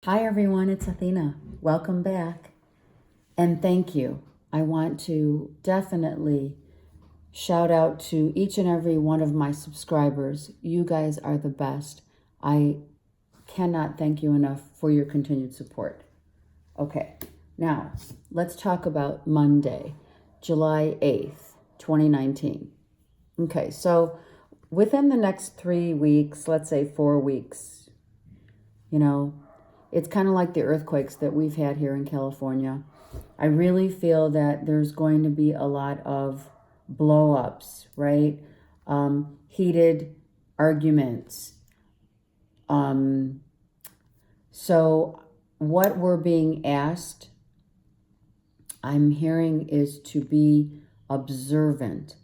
Hi everyone, it's Athena. Welcome back. And thank you. I want to definitely shout out to each and every one of my subscribers. You guys are the best. I cannot thank you enough for your continued support. Okay, now let's talk about Monday, July 8th, 2019. Okay, so within the next 3 weeks, let's say 4 weeks, it's kind of like the earthquakes that we've had here in California. I really feel that there's going to be a lot of blow-ups, right? Heated arguments. So what we're being asked, I'm hearing, is to be observant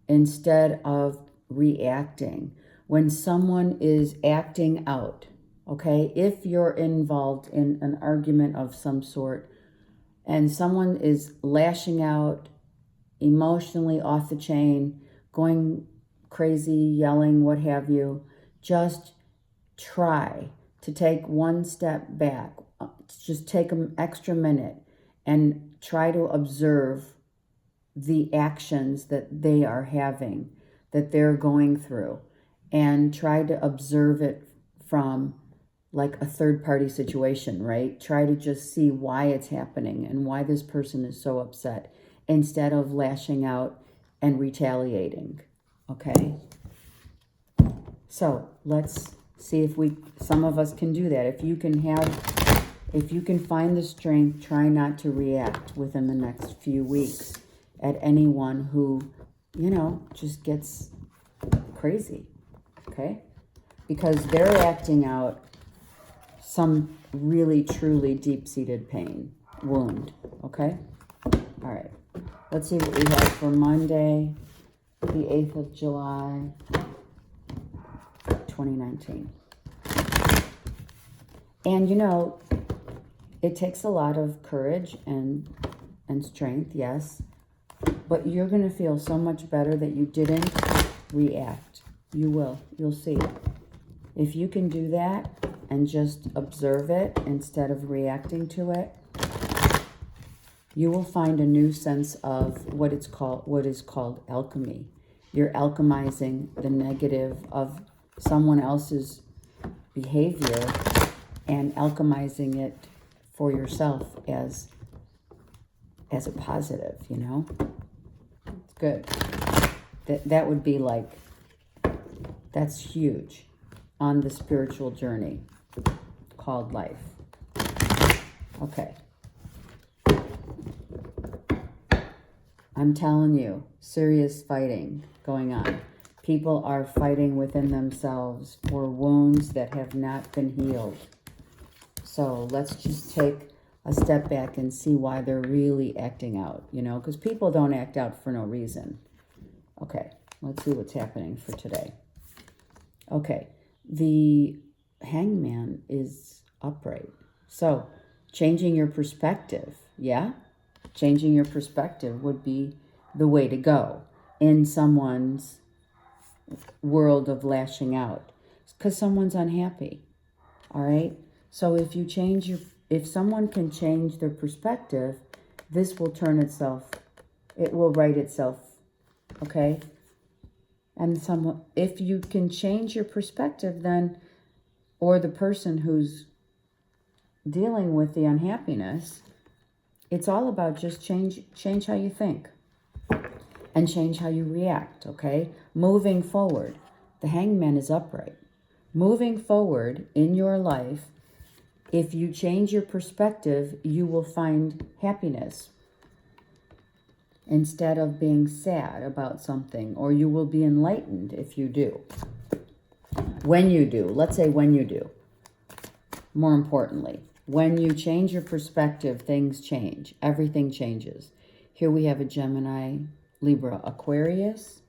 instead of reacting. When someone is acting out, okay, if you're involved in an argument of some sort and someone is lashing out emotionally off the chain, going crazy, yelling, what have you, just try to take one step back. Just take an extra minute and try to observe the actions that they are having, that they're going through, and try to observe it from like a third party situation, right? Try to just see why it's happening and why this person is so upset instead of lashing out and retaliating. Okay? So let's see if some of us can do that. If you can find the strength, try not to react within the next few weeks at anyone who, just gets crazy. Okay? Because they're acting out some really, truly deep-seated pain, wound, okay? All right, let's see what we have for Monday, the 8th of July, 2019. And it takes a lot of courage and strength, yes, but you're going to feel so much better that you didn't react. You will. You'll see. If you can do that and just observe it instead of reacting to it, you will find a new sense of what is called alchemy. You're alchemizing the negative of someone else's behavior and alchemizing it for yourself as a positive, It's good. That would be like, that's huge on the spiritual journey called life. Okay. I'm telling you, serious fighting going on. People are fighting within themselves for wounds that have not been healed. So let's just take a step back and see why they're really acting out, because people don't act out for no reason. Okay, let's see what's happening for today. Okay, the hangman is upright. So changing your perspective, yeah? Changing your perspective would be the way to go in someone's world of lashing out, because someone's unhappy, all right? So if someone can change their perspective, this will it will right itself, okay? And if you can change your perspective, then, or the person who's dealing with the unhappiness, it's all about just change how you think and change how you react, okay? Moving forward, the hangman is upright. Moving forward in your life, if you change your perspective, you will find happiness instead of being sad about something, or you will be enlightened if you do. When you do, let's say when you do, more importantly, when you change your perspective, things change. Everything changes. Here we have a Gemini, Libra, Aquarius.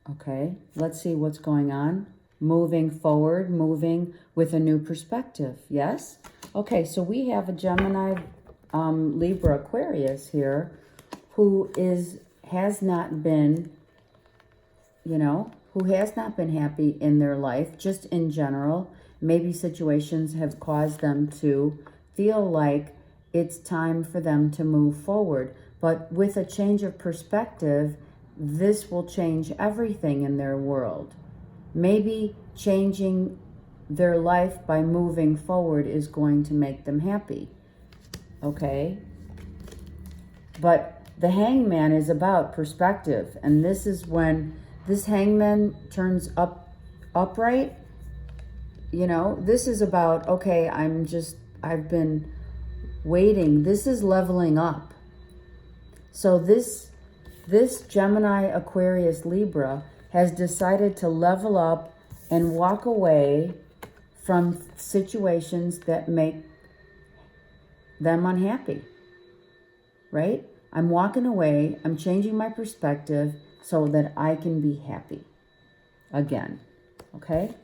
Okay, let's see what's going on. Moving forward, moving with a new perspective, yes? Okay, so we have a Gemini, Libra, Aquarius here who has not been happy in their life, just in general. Maybe situations have caused them to feel like it's time for them to move forward. But with a change of perspective, this will change everything in their world. Maybe changing their life by moving forward is going to make them happy. Okay? But the hangman is about perspective. And this is when this hangman turns upright. You know, this is about, okay, I've been waiting. This is leveling up. So this Gemini, Aquarius, Libra has decided to level up and walk away from situations that make them unhappy, right? I'm walking away. I'm changing my perspective so that I can be happy again, okay?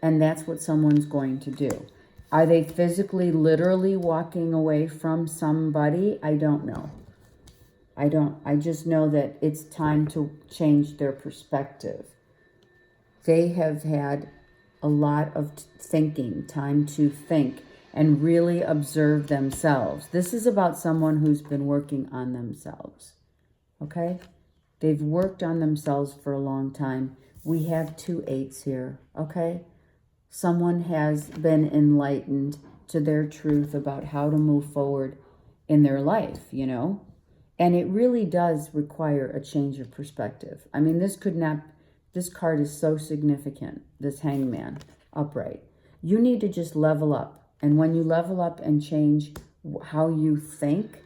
And that's what someone's going to do. Are they physically, literally walking away from somebody? I don't know. I just know that it's time to change their perspective. They have had a lot of thinking, time to think and really observe themselves. This is about someone who's been working on themselves, okay? They've worked on themselves for a long time. We have 2 8s here, okay? Someone has been enlightened to their truth about how to move forward in their life, you know? And it really does require a change of perspective. I mean, this card is so significant, this hangman, upright. You need to just level up. And when you level up and change how you think,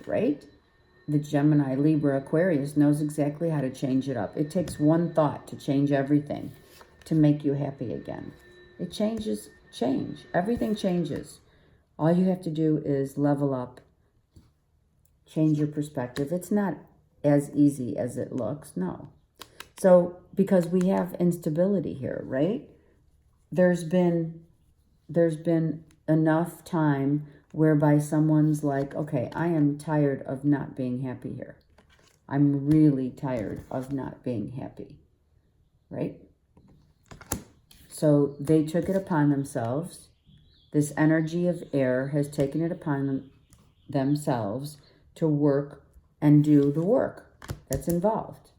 right? The Gemini, Libra, Aquarius knows exactly how to change it up. It takes one thought to change everything, to make you happy again. It changes. Everything changes. All you have to do is level up, change your perspective. It's not as easy as it looks, no. So, because we have instability here, right? There's been enough time whereby someone's like, okay, I am tired of not being happy here. I'm really tired of not being happy, right? So they took it upon themselves. This energy of air has taken it upon themselves to work and do the work that's involved.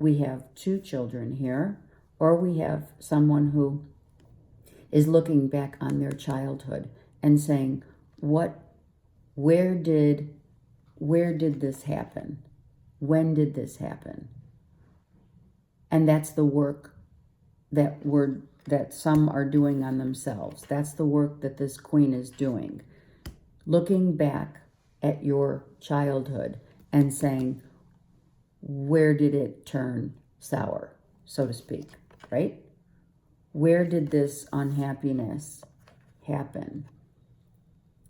We have 2 children here, or we have someone who is looking back on their childhood and saying, where did this happen? When did this happen? And that's the work that some are doing on themselves. That's the work that this queen is doing. Looking back at your childhood and saying, where did it turn sour, so to speak, right? Where did this unhappiness happen?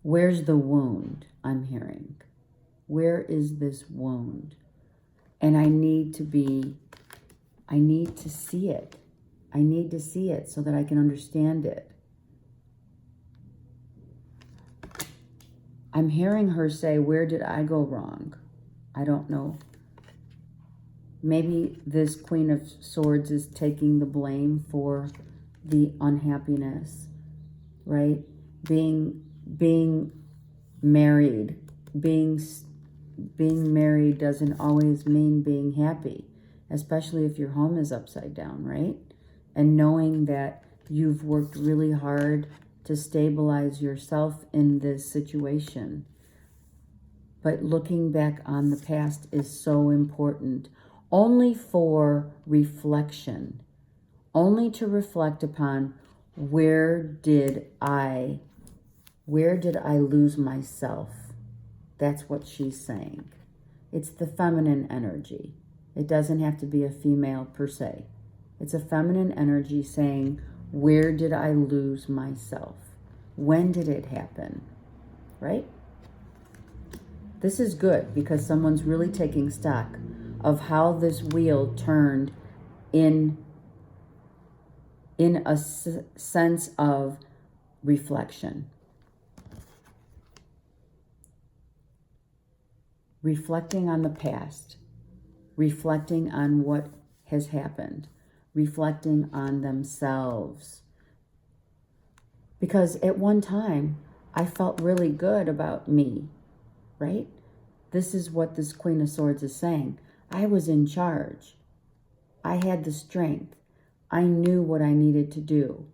Where's the wound I'm hearing? Where is this wound? And I need to see it. I need to see it so that I can understand it. I'm hearing her say, where did I go wrong? I don't know. Maybe this Queen of Swords is taking the blame for the unhappiness, right? Being married, being married doesn't always mean being happy, especially if your home is upside down, right? And knowing that you've worked really hard to stabilize yourself in this situation. But looking back on the past is so important, only for reflection, only to reflect upon where did I lose myself? That's what she's saying. It's the feminine energy. It doesn't have to be a female per se. It's a feminine energy saying, where did I lose myself? When did it happen? Right? This is good because someone's really taking stock of how this wheel turned in a sense of reflection. Reflecting on the past. Reflecting on what has happened. reflecting on themselves. Because at one time, I felt really good about me, right? This is what this Queen of Swords is saying. I was in charge. I had the strength. I knew what I needed to do.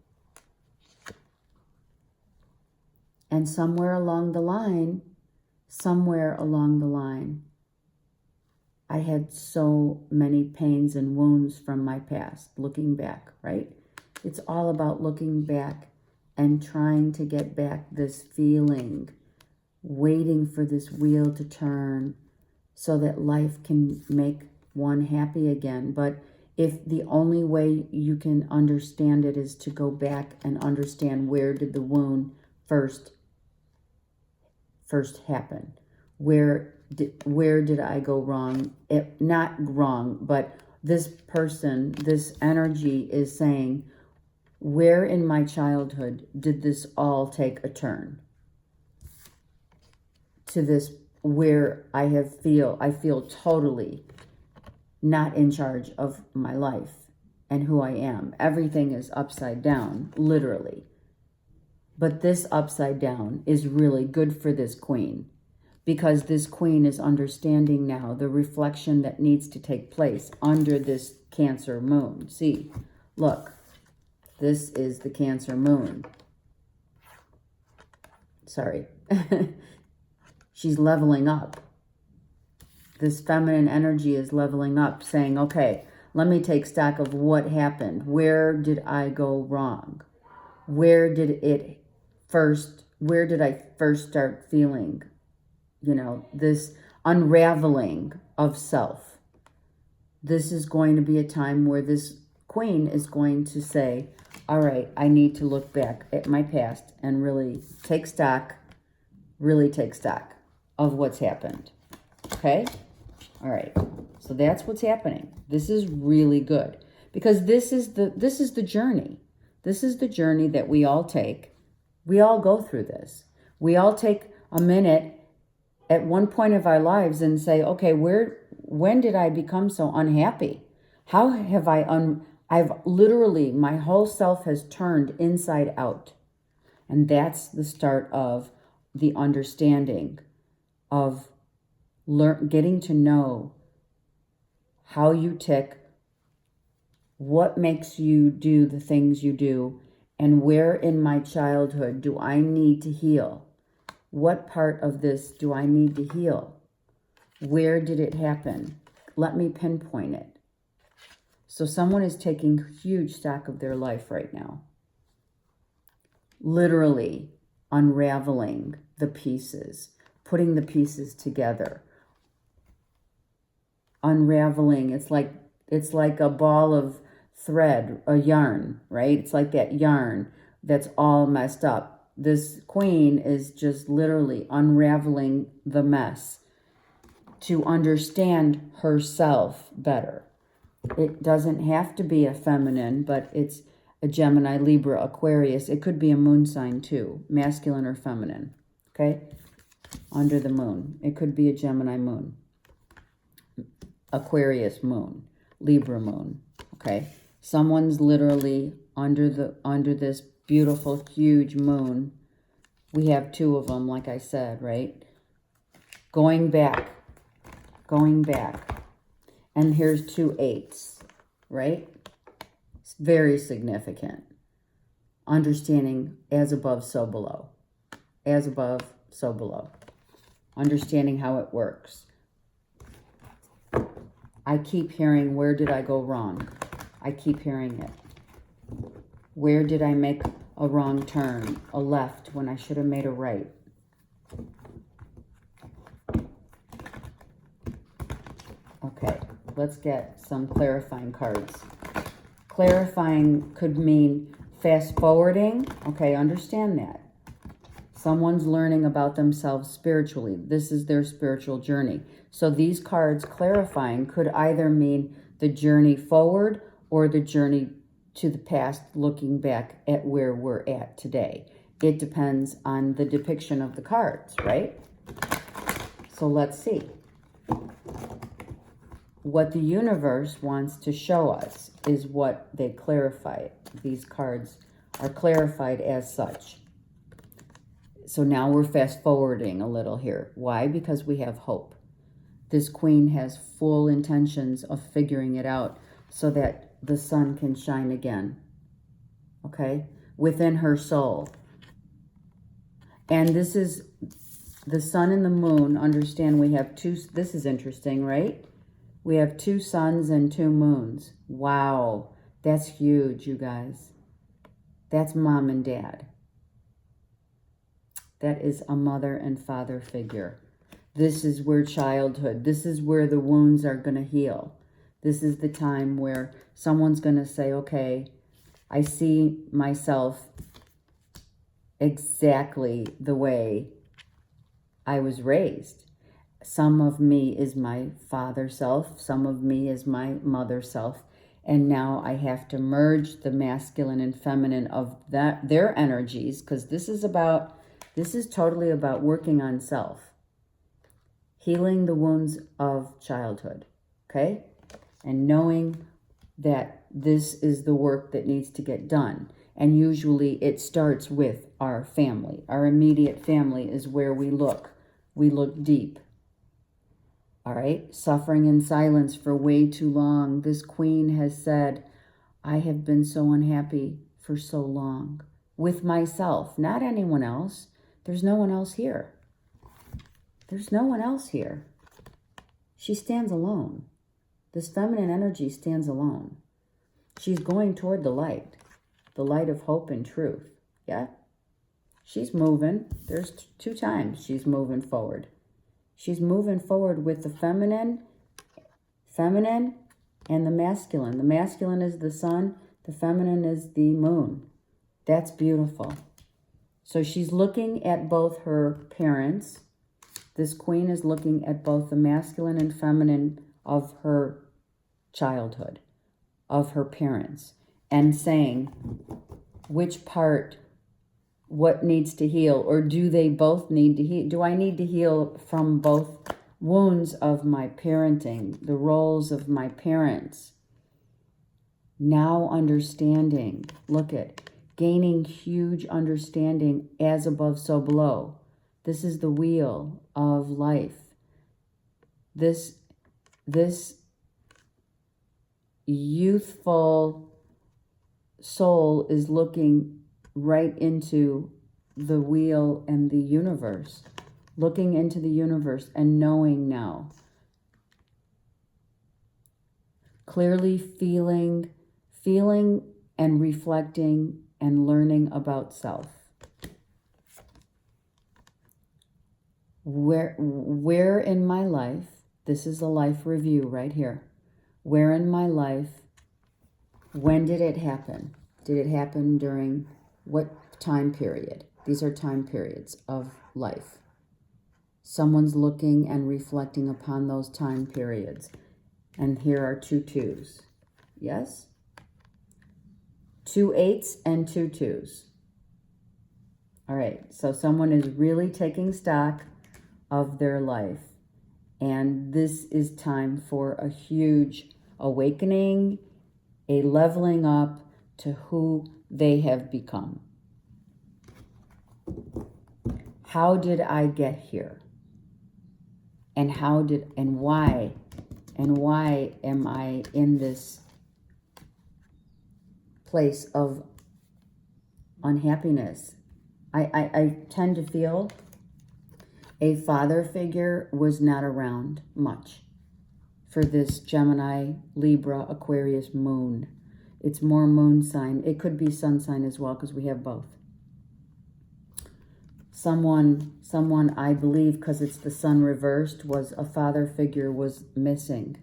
And somewhere along the line, I had so many pains and wounds from my past, looking back, right? It's all about looking back and trying to get back this feeling, waiting for this wheel to turn so that life can make one happy again. But if the only way you can understand it is to go back and understand where did the wound first happen, where did I go wrong? Not wrong, but this person, this energy is saying, where in my childhood did this all take a turn? To this, where I feel totally not in charge of my life and who I am. Everything is upside down, literally. But this upside down is really good for this queen, because this queen is understanding now the reflection that needs to take place under this Cancer moon. See, look, this is the Cancer moon. Sorry. She's leveling up. This feminine energy is leveling up, saying, okay, let me take stock of what happened. Where did I go wrong? Where did I first start feeling, this unraveling of self? This is going to be a time where this queen is going to say, all right, I need to look back at my past and really take stock of what's happened. Okay? All right. So that's what's happening. This is really good, because this is the journey. This is the journey that we all take. We all go through this. We all take a minute at one point of our lives and say, okay, when did I become so unhappy? How have I've literally, my whole self has turned inside out. And that's the start of the understanding of getting to know how you tick, what makes you do the things you do, and where in my childhood do I need to heal? What part of this do I need to heal? Where did it happen? Let me pinpoint it. So someone is taking huge stock of their life right now. Literally unraveling the pieces, putting the pieces together. Unraveling, it's like a ball of thread, a yarn, right? It's like that yarn that's all messed up. This queen is just literally unraveling the mess to understand herself better. It doesn't have to be a feminine, but it's a Gemini, Libra, Aquarius. It could be a moon sign too, masculine or feminine, okay? Under the moon. It could be a Gemini moon, Aquarius moon, Libra moon, okay? Someone's literally under this beautiful, huge moon. We have two of them, like I said, right? Going back. And here's 2 8s, right? It's very significant. Understanding as above, so below. As above, so below. Understanding how it works. I keep hearing, where did I go wrong? I keep hearing it. Where did I make a wrong turn, a left, when I should have made a right? Okay, let's get some clarifying cards. Clarifying could mean fast forwarding. Okay, understand that. Someone's learning about themselves spiritually. This is their spiritual journey. So these cards clarifying could either mean the journey forward or the journey to the past, looking back at where we're at today. It depends on the depiction of the cards, right? So let's see. what the universe wants to show us is what they clarify. These cards are clarified as such. So now we're fast forwarding a little here. Why? Because we have hope. This queen has full intentions of figuring it out so that the sun can shine again. Okay? Within her soul. And this is the sun and the moon. Understand we have two. This is interesting, right? We have 2 suns and 2 moons. Wow. That's huge, you guys. That's mom and dad. That is a mother and father figure. This is where childhood, this is where the wounds are going to heal. This is the time where someone's going to say, okay, I see myself exactly the way I was raised. Some of me is my father self. Some of me is my mother self. And now I have to merge the masculine and feminine of their energies, because this is totally about working on self. Healing the wounds of childhood, okay? And knowing that this is the work that needs to get done. And usually it starts with our family. Our immediate family is where we look. We look deep. All right? Suffering in silence for way too long. This queen has said, I have been so unhappy for so long. With myself, not anyone else. There's no one else here. There's no one else here. She stands alone. This feminine energy stands alone. She's going toward the light of hope and truth. Yeah? She's moving. There's 2 times she's moving forward. She's moving forward with the feminine and the masculine. The masculine is the sun. The feminine is the moon. That's beautiful. So she's looking at both her parents. This queen is looking at both the masculine and feminine of her childhood, of her parents, and saying which part, what needs to heal, or do they both need to heal? Do I need to heal from both wounds of my parenting, the roles of my parents? Now understanding, look at, gaining huge understanding as above, so below. This is the wheel of life. This youthful soul is looking right into the wheel and the universe, looking into the universe and knowing now, clearly feeling and reflecting and learning about self. Where in my life, this is a life review right here. Where in my life, when did it happen? Did it happen during what time period? These are time periods of life. Someone's looking and reflecting upon those time periods. And here are 2 2s. Yes? 2 8s and 2 2s. All right, so someone is really taking stock of their life. And this is time for a huge awakening, a leveling up to who they have become. How did I get here? And why am I in this place of unhappiness? I tend to feel a father figure was not around much for this Gemini, Libra, Aquarius moon. It's more moon sign. It could be sun sign as well, because we have both. Someone I believe, because it's the sun reversed, was a father figure was missing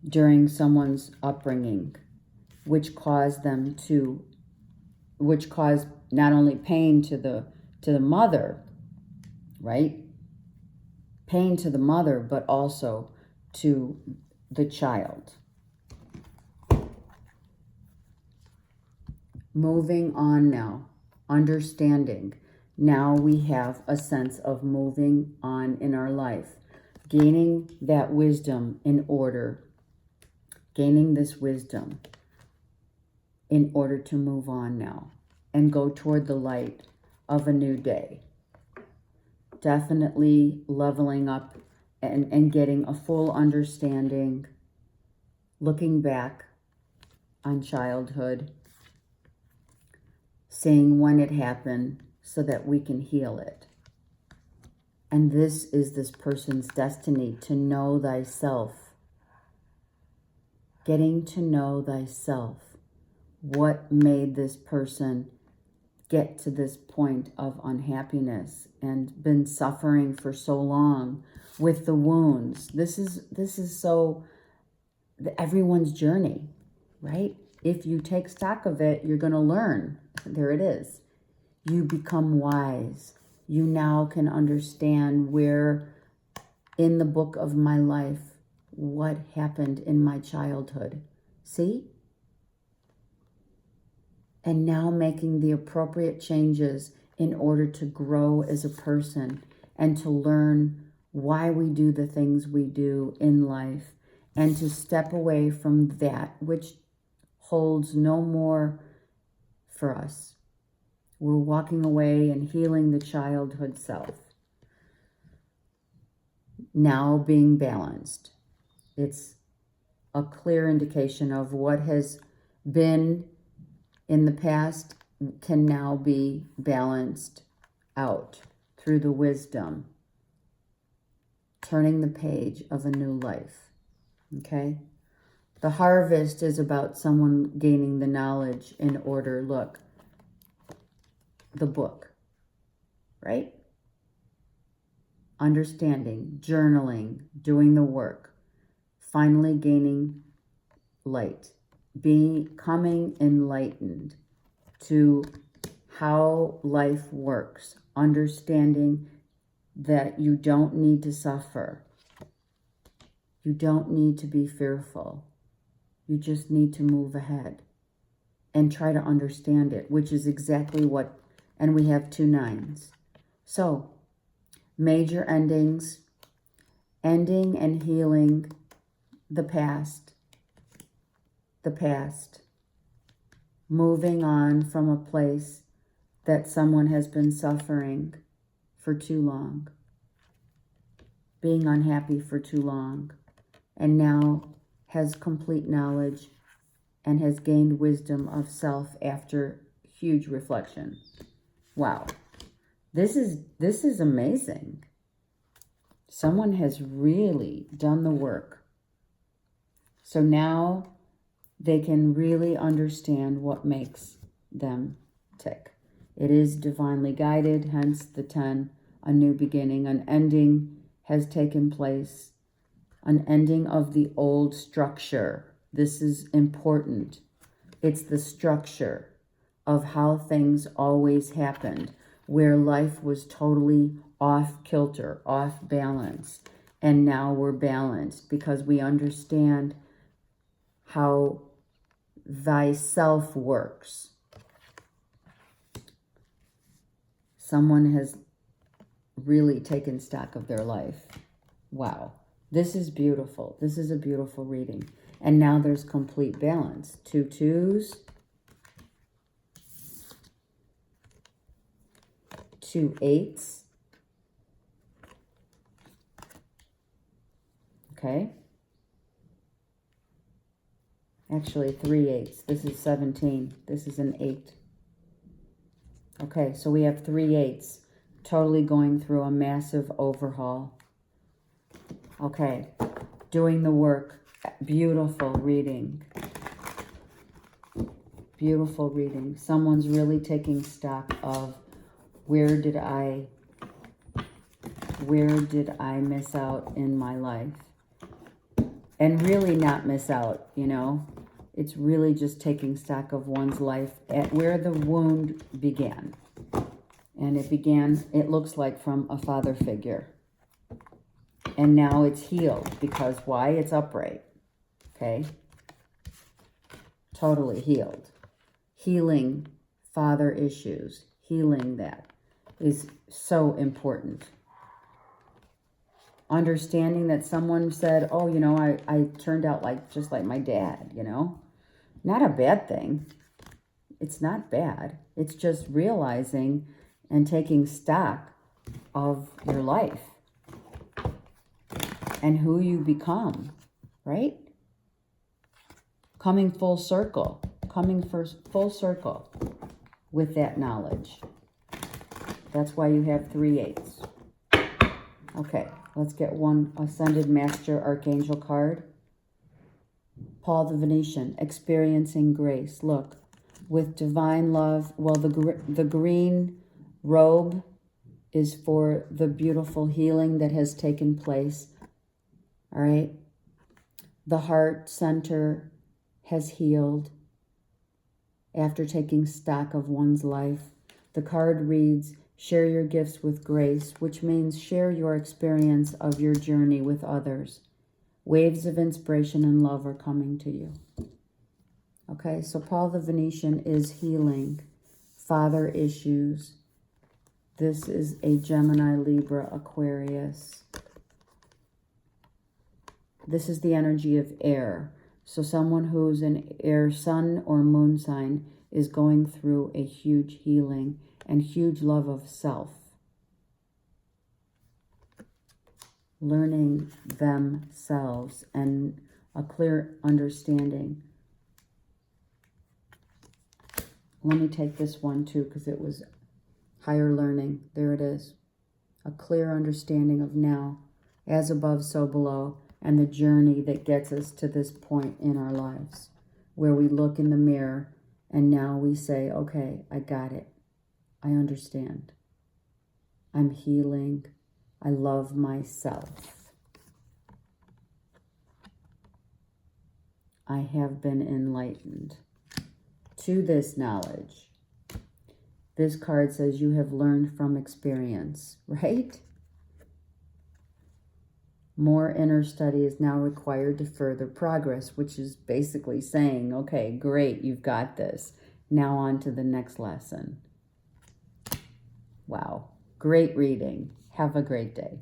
during someone's upbringing, which caused not only pain to the mother, right? Pain to the mother, but also to the child. Moving on now, understanding. Now we have a sense of moving on in our life, gaining that wisdom in order gaining this wisdom in order to move on now and go toward the light of a new day. Definitely leveling up and getting a full understanding, looking back on childhood, seeing when it happened so that we can heal it. And this is this person's destiny, to know thyself. Getting to know thyself. What made this person get to this point of unhappiness and been suffering for so long with the wounds? This is so everyone's journey, right? If you take stock of it, you're going to learn. There it is. You become wise. You now can understand where in the book of my life, what happened in my childhood. See? And now making the appropriate changes in order to grow as a person and to learn why we do the things we do in life, and to step away from that which holds no more for us. We're walking away and healing the childhood self. Now being balanced. It's a clear indication of what has been in the past can now be balanced out through the wisdom. Turning the page of a new life. Okay? The harvest is about someone gaining the knowledge in order. Look, the book, right? Understanding, journaling, doing the work, finally gaining light, becoming enlightened to how life works, understanding that you don't need to suffer. You don't need to be fearful. You just need to move ahead and try to understand it, which is exactly what, and we have 2 9s. So, major endings, ending and healing the past, moving on from a place that someone has been suffering for too long, being unhappy for too long, and now has complete knowledge and has gained wisdom of self after huge reflection. Wow. This is amazing. Someone has really done the work. So now they can really understand what makes them tick. It is divinely guided, hence the 10, a new beginning. An ending has taken place, an ending of the old structure. This is important. It's the structure of how things always happened, where life was totally off kilter, off balance. And now we're balanced because we understand how thyself works. Someone has really taken stock of their life. Wow. This is beautiful. This is a beautiful reading. And now there's complete balance. 2 2s. 2 8s. Okay. Actually, 3 8s. This is 17. This is an 8. Okay, so we have 3 8s. Totally going through a massive overhaul. Okay, doing the work. Beautiful reading. Beautiful reading. Someone's really taking stock of where did I miss out in my life? And really not miss out, you know. It's really just taking stock of one's life at where the wound began. And it began, it looks like, from a father figure. And now it's healed because why? It's upright. Okay? Totally healed. Healing father issues. Healing that is so important. Understanding that someone said, oh, you know, I turned out just like my dad, you know. Not a bad thing. It's not bad. It's just realizing and taking stock of your life and who you become, right? Coming full circle. Coming full circle with that knowledge. That's why you have 3 8s. Okay, let's get one Ascended Master Archangel card. Paul the Venetian, experiencing grace. Look, with divine love. Well, the green robe is for the beautiful healing that has taken place. All right? The heart center has healed after taking stock of one's life. The card reads, share your gifts with grace, which means share your experience of your journey with others. Waves of inspiration and love are coming to you. Okay, so Paul the Venetian is healing father issues. This is a Gemini, Libra, Aquarius. This is the energy of air. So someone who's an air sun or moon sign is going through a huge healing and huge love of self. Learning themselves and a clear understanding. Let me take this one too, because it was higher learning. There it is. A clear understanding of now, as above, so below, and the journey that gets us to this point in our lives, where we look in the mirror and now we say, okay, I got it. I understand. I'm healing. I love myself. I have been enlightened to this knowledge. This card says you have learned from experience, right? More inner study is now required to further progress, which is basically saying, okay, great, you've got this. Now on to the next lesson. Wow, great reading. Have a great day.